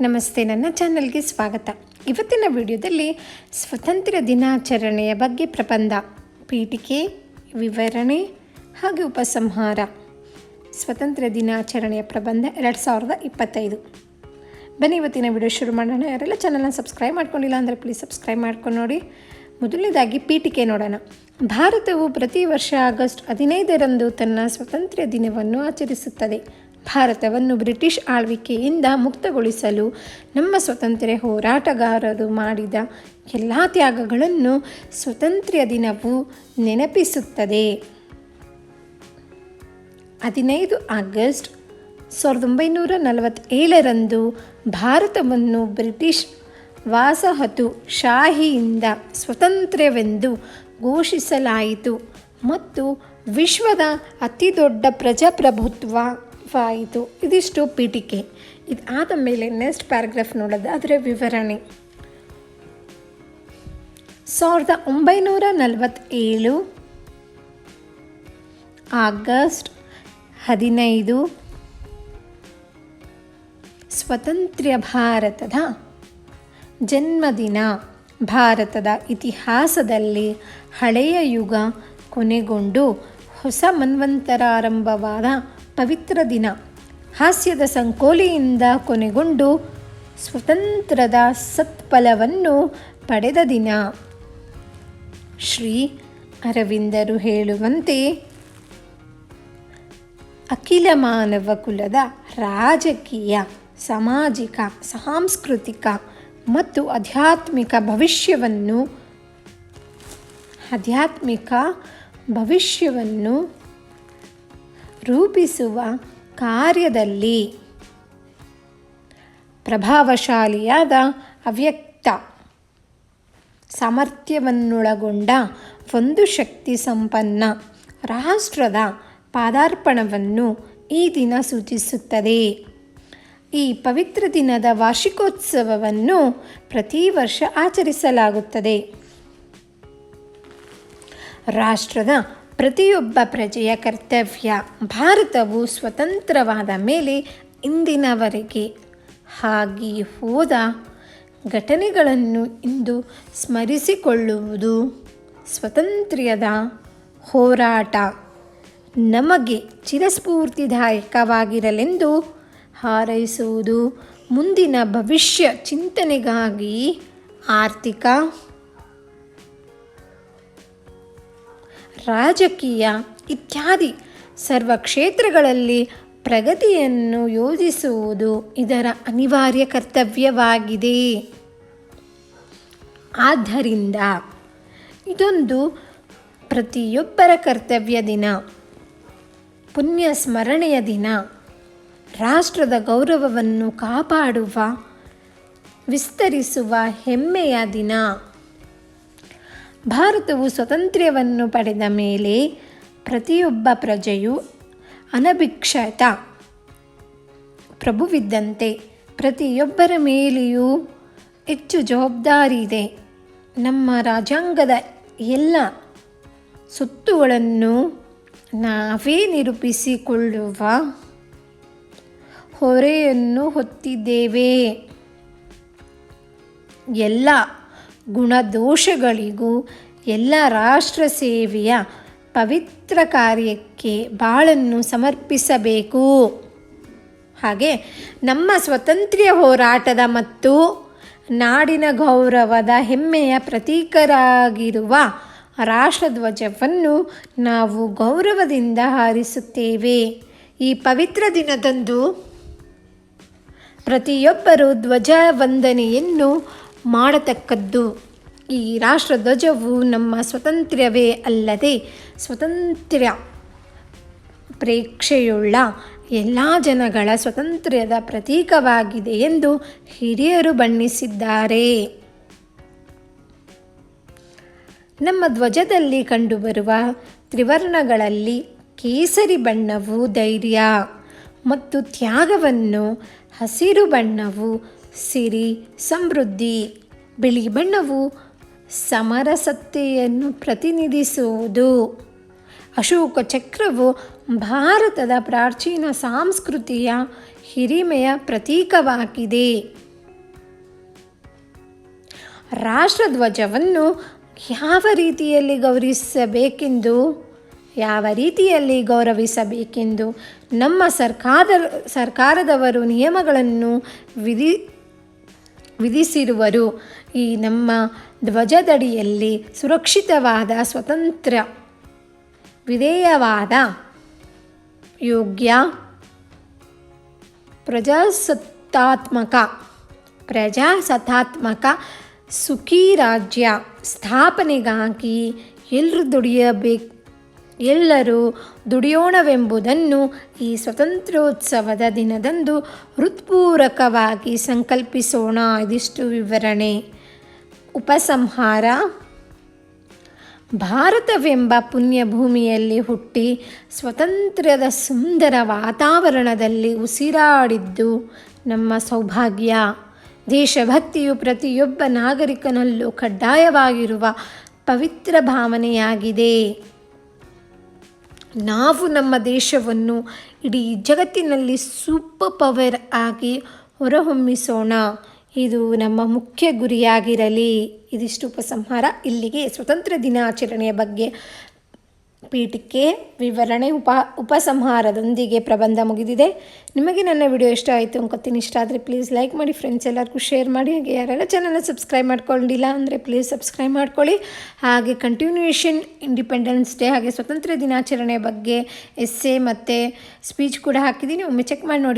ನಮಸ್ತೆ, ನನ್ನ ಚಾನಲ್ಗೆ ಸ್ವಾಗತ. ಇವತ್ತಿನ ವಿಡಿಯೋದಲ್ಲಿ ಸ್ವಾತಂತ್ರ್ಯ ದಿನಾಚರಣೆಯ ಬಗ್ಗೆ ಪ್ರಬಂಧ, ಪೀಠಿಕೆ, ವಿವರಣೆ ಹಾಗೆ ಉಪಸಂಹಾರ. ಸ್ವಾತಂತ್ರ್ಯ ದಿನಾಚರಣೆಯ ಪ್ರಬಂಧ 2025. ಬನ್ನಿ ಇವತ್ತಿನ ವಿಡಿಯೋ ಶುರು ಮಾಡೋಣ. ಯಾರೆಲ್ಲ ಚಾನಲ್ನ ಸಬ್ಸ್ಕ್ರೈಬ್ ಮಾಡ್ಕೊಂಡಿಲ್ಲ ಅಂದರೆ ಪ್ಲೀಸ್ ಸಬ್ಸ್ಕ್ರೈಬ್ ಮಾಡ್ಕೊಂಡು ನೋಡಿ. ಮೊದಲನೇದಾಗಿ ಪೀಠಿಕೆ ನೋಡೋಣ. ಭಾರತವು ಪ್ರತಿ ವರ್ಷ ಆಗಸ್ಟ್ 15ರಂದು ತನ್ನ ಸ್ವಾತಂತ್ರ್ಯ ದಿನವನ್ನು ಆಚರಿಸುತ್ತದೆ. ಭಾರತವನ್ನು ಬ್ರಿಟಿಷ್ ಆಳ್ವಿಕೆಯಿಂದ ಮುಕ್ತಗೊಳಿಸಲು ನಮ್ಮ ಸ್ವಾತಂತ್ರ್ಯ ಹೋರಾಟಗಾರರು ಮಾಡಿದ ಎಲ್ಲ ತ್ಯಾಗಗಳನ್ನು ಸ್ವಾತಂತ್ರ್ಯ ದಿನವು ನೆನಪಿಸುತ್ತದೆ. 15 ಆಗಸ್ಟ್ 1947ರಂದು ಭಾರತವನ್ನು ಬ್ರಿಟಿಷ್ ವಸಾಹತುಶಾಹಿಯಿಂದ ಸ್ವತಂತ್ರವೆಂದು ಘೋಷಿಸಲಾಯಿತು ಮತ್ತು ವಿಶ್ವದ ಅತಿದೊಡ್ಡ ಪ್ರಜಾಪ್ರಭುತ್ವವಾಯಿತು. ಇದಿಷ್ಟು ಪೀಠಿಕೆ. ಇದಾದ ಮೇಲೆ ನೆಕ್ಸ್ಟ್ ಪ್ಯಾರಾಗ್ರಾಫ್ ನೋಡೋದಾದರೆ ವಿವರಣೆ. 1947 ಆಗಸ್ಟ್ 15 ಸ್ವತಂತ್ರ ಭಾರತದ ಜನ್ಮದಿನ. ಭಾರತದ ಇತಿಹಾಸದಲ್ಲಿ ಹಳೆಯ ಯುಗ ಕೊನೆಗೊಂಡು ಹೊಸ ಮನ್ವಂತರಾರಂಭವಾದ ಪವಿತ್ರ ದಿನ. ಹಾಸ್ಯದ ಸಂಕೋಲೆಯಿಂದ ಕೊನೆಗೊಂಡು ಸ್ವತಂತ್ರದ ಸತ್ಫಲವನ್ನು ಪಡೆದ ದಿನ. ಶ್ರೀ ಅರವಿಂದರು ಹೇಳುವಂತೆ ಅಖಿಲ ಮಾನವ ಕುಲದ ರಾಜಕೀಯ, ಸಾಮಾಜಿಕ, ಸಾಂಸ್ಕೃತಿಕ ಮತ್ತು ಆಧ್ಯಾತ್ಮಿಕ ಭವಿಷ್ಯವನ್ನು ರೂಪಿಸುವ ಕಾರ್ಯದಲ್ಲಿ ಪ್ರಭಾವಶಾಲಿಯಾದ ಅವ್ಯಕ್ತ ಸಾಮರ್ಥ್ಯವನ್ನೊಳಗೊಂಡ ಒಂದು ಶಕ್ತಿ ಸಂಪನ್ನ ರಾಷ್ಟ್ರದ ಪಾದಾರ್ಪಣವನ್ನು ಈ ದಿನ ಸೂಚಿಸುತ್ತದೆ. ಈ ಪವಿತ್ರ ದಿನದ ವಾರ್ಷಿಕೋತ್ಸವವನ್ನು ಪ್ರತಿ ವರ್ಷ ಆಚರಿಸಲಾಗುತ್ತದೆ. ರಾಷ್ಟ್ರದ ಪ್ರತಿಯೊಬ್ಬ ಪ್ರಜೆಯ ಕರ್ತವ್ಯ. ಭಾರತವು ಸ್ವತಂತ್ರವಾದ ಮೇಲೆ ಇಂದಿನವರೆಗೆ ಆಗಿ ಹೋದ ಘಟನೆಗಳನ್ನು ಇಂದು ಸ್ಮರಿಸಿಕೊಳ್ಳುವುದು. ಸ್ವಾತಂತ್ರ್ಯದ ಹೋರಾಟ ನಮಗೆ ಚಿರಸ್ಫೂರ್ತಿದಾಯಕವಾಗಿರಲೆಂದು ಹಾರೈಸುವುದು. ಮುಂದಿನ ಭವಿಷ್ಯ ಚಿಂತನೆಗಾಗಿ ಆರ್ಥಿಕ, ರಾಜಕೀಯ ಇತ್ಯಾದಿ ಸರ್ವ ಕ್ಷೇತ್ರಗಳಲ್ಲಿ ಪ್ರಗತಿಯನ್ನು ಯೋಜಿಸುವುದು ಇದರ ಅನಿವಾರ್ಯ ಕರ್ತವ್ಯವಾಗಿದೆ. ಆದ್ದರಿಂದ ಇದೊಂದು ಪ್ರತಿಯೊಬ್ಬರ ಕರ್ತವ್ಯ ದಿನ, ಪುಣ್ಯ ಸ್ಮರಣೆಯ ದಿನ, ರಾಷ್ಟ್ರದ ಗೌರವವನ್ನು ಕಾಪಾಡುವ, ವಿಸ್ತರಿಸುವ ಹೆಮ್ಮೆಯ ದಿನ. ಭಾರತವು ಸ್ವಾತಂತ್ರ್ಯವನ್ನು ಪಡೆದ ಮೇಲೆ ಪ್ರತಿಯೊಬ್ಬ ಪ್ರಜೆಯು ಅನಭಿಕ್ಷತ ಪ್ರಭುವಿದ್ದಂತೆ ಪ್ರತಿಯೊಬ್ಬರ ಮೇಲೆಯೂ ಹೆಚ್ಚು ಜವಾಬ್ದಾರಿ ಇದೆ. ನಮ್ಮ ರಾಜ್ಯಾಂಗದ ಎಲ್ಲ ಸ್ವತ್ತುಗಳನ್ನು ನಾವೇ ನಿರೂಪಿಸಿಕೊಳ್ಳುವ ಹೊರೆಯನ್ನು ಹೊತ್ತಿದ್ದೇವೆ. ಎಲ್ಲ ಗುಣದೋಷಗಳಿಗೂ ಎಲ್ಲ ರಾಷ್ಟ್ರ ಸೇವೆಯ ಪವಿತ್ರ ಕಾರ್ಯಕ್ಕೆ ಬಾಳನ್ನು ಸಮರ್ಪಿಸಬೇಕು. ಹಾಗೆ ನಮ್ಮ ಸ್ವಾತಂತ್ರ್ಯ ಹೋರಾಟದ ಮತ್ತು ನಾಡಿನ ಗೌರವದ ಹೆಮ್ಮೆಯ ಪ್ರತೀಕರಾಗಿರುವ ರಾಷ್ಟ್ರಧ್ವಜವನ್ನು ನಾವು ಗೌರವದಿಂದ ಹಾರಿಸುತ್ತೇವೆ. ಈ ಪವಿತ್ರ ದಿನದಂದು ಪ್ರತಿಯೊಬ್ಬರೂ ಧ್ವಜವಂದನೆಯನ್ನು ಮಾಡತಕ್ಕದ್ದು. ಈ ರಾಷ್ಟ್ರಧ್ವಜವು ನಮ್ಮ ಸ್ವಾತಂತ್ರ್ಯವೇ ಅಲ್ಲದೆ ಸ್ವಾತಂತ್ರ್ಯ ಪ್ರೇಕ್ಷೆಯುಳ್ಳ ಎಲ್ಲ ಜನಗಳ ಸ್ವಾತಂತ್ರ್ಯದ ಪ್ರತೀಕವಾಗಿದೆ ಎಂದು ಹಿರಿಯರು ಬಣ್ಣಿಸಿದ್ದಾರೆ. ನಮ್ಮ ಧ್ವಜದಲ್ಲಿ ಕಂಡುಬರುವ ತ್ರಿವರ್ಣಗಳಲ್ಲಿ ಕೇಸರಿ ಬಣ್ಣವು ಧೈರ್ಯ ಮತ್ತು ತ್ಯಾಗವನ್ನು, ಹಸಿರು ಬಣ್ಣವು ಸಿರಿ ಸಮೃದ್ಧಿ, ಬಿಳಿ ಬಣ್ಣವು ಸಮರಸತ್ತೆಯನ್ನು ಪ್ರತಿನಿಧಿಸುವುದು. ಅಶೋಕ ಚಕ್ರವು ಭಾರತದ ಪ್ರಾಚೀನ ಸಂಸ್ಕೃತಿಯ ಹಿರಿಮೆಯ ಪ್ರತೀಕವಾಗಿದೆ. ರಾಷ್ಟ್ರಧ್ವಜವನ್ನು ಯಾವ ರೀತಿಯಲ್ಲಿ ಗೌರವಿಸಬೇಕೆಂದು ನಮ್ಮ ಸರ್ಕಾರದವರು ನಿಯಮಗಳನ್ನು ವಿಧಿಸಿರುವರು. ಈ ನಮ್ಮ ಧ್ವಜದಡಿಯಲ್ಲಿ ಸುರಕ್ಷಿತವಾದ, ಸ್ವತಂತ್ರ, ವಿಧೇಯವಾದ, ಯೋಗ್ಯ, ಪ್ರಜಾಸತ್ತಾತ್ಮಕ ಸುಖಿ ರಾಜ್ಯ ಸ್ಥಾಪನೆಗಾಗಿ ಎಲ್ಲರೂ ದುಡಿಯೋಣವೆಂಬುದನ್ನು ಈ ಸ್ವಾತಂತ್ರ್ಯೋತ್ಸವದ ದಿನದಂದು ಹೃತ್ಪೂರ್ವಕವಾಗಿ ಸಂಕಲ್ಪಿಸೋಣ. ಇದಿಷ್ಟು ವಿವರಣೆ. ಉಪಸಂಹಾರ: ಭಾರತವೆಂಬ ಪುಣ್ಯಭೂಮಿಯಲ್ಲಿ ಹುಟ್ಟಿ ಸ್ವಾತಂತ್ರ್ಯದ ಸುಂದರ ವಾತಾವರಣದಲ್ಲಿ ಉಸಿರಾಡಿದ್ದು ನಮ್ಮ ಸೌಭಾಗ್ಯ. ದೇಶಭಕ್ತಿಯು ಪ್ರತಿಯೊಬ್ಬ ನಾಗರಿಕನಲ್ಲೂ ಕಡ್ಡಾಯವಾಗಿರುವ ಪವಿತ್ರ ಭಾವನೆಯಾಗಿದೆ. ನಾವು ನಮ್ಮ ದೇಶವನ್ನು ಇಡೀ ಜಗತ್ತಿನಲ್ಲಿ ಸೂಪರ್ ಪವರ್ ಆಗಿ ಹೊರಹೊಮ್ಮಿಸೋಣ. ಇದು ನಮ್ಮ ಮುಖ್ಯ ಗುರಿಯಾಗಿರಲಿ. ಇದಿಷ್ಟು ಉಪಸಂಹಾರ. ಇಲ್ಲಿಗೆ ಸ್ವತಂತ್ರ ದಿನಾಚರಣೆಯ ಬಗ್ಗೆ ಪೀಠಿಕೆ, ವಿವರಣೆ, ಉಪಸಂಹಾರದೊಂದಿಗೆ ಪ್ರಬಂಧ ಮುಗಿದಿದೆ. ನಿಮಗೆ ನನ್ನ ವಿಡಿಯೋ ಇಷ್ಟ ಆಯಿತು ಅನ್ಕೋತೀನಿ. ಇಷ್ಟ ಆದರೆ ಪ್ಲೀಸ್ ಲೈಕ್ ಮಾಡಿ, ಫ್ರೆಂಡ್ಸ್ ಎಲ್ಲರಿಗೂ ಶೇರ್ ಮಾಡಿ. ಹಾಗೆ ಯಾರೆಲ್ಲ ಚಾನಲ್ನ ಸಬ್ಸ್ಕ್ರೈಬ್ ಮಾಡ್ಕೊಂಡಿಲ್ಲ ಅಂದರೆ ಪ್ಲೀಸ್ ಸಬ್ಸ್ಕ್ರೈಬ್ ಮಾಡ್ಕೊಳ್ಳಿ. ಹಾಗೆ ಕಂಟಿನ್ಯೂಯೇಷನ್ ಇಂಡಿಪೆಂಡೆನ್ಸ್ ಡೇ ಹಾಗೆ ಸ್ವತಂತ್ರ ದಿನಾಚರಣೆಯ ಬಗ್ಗೆ ಎಸ್ಸೆ ಮತ್ತು ಸ್ಪೀಚ್ ಕೂಡ ಹಾಕಿದ್ದೀನಿ. ಒಮ್ಮೆ ಚೆಕ್ ಮಾಡಿ ನೋಡಿ.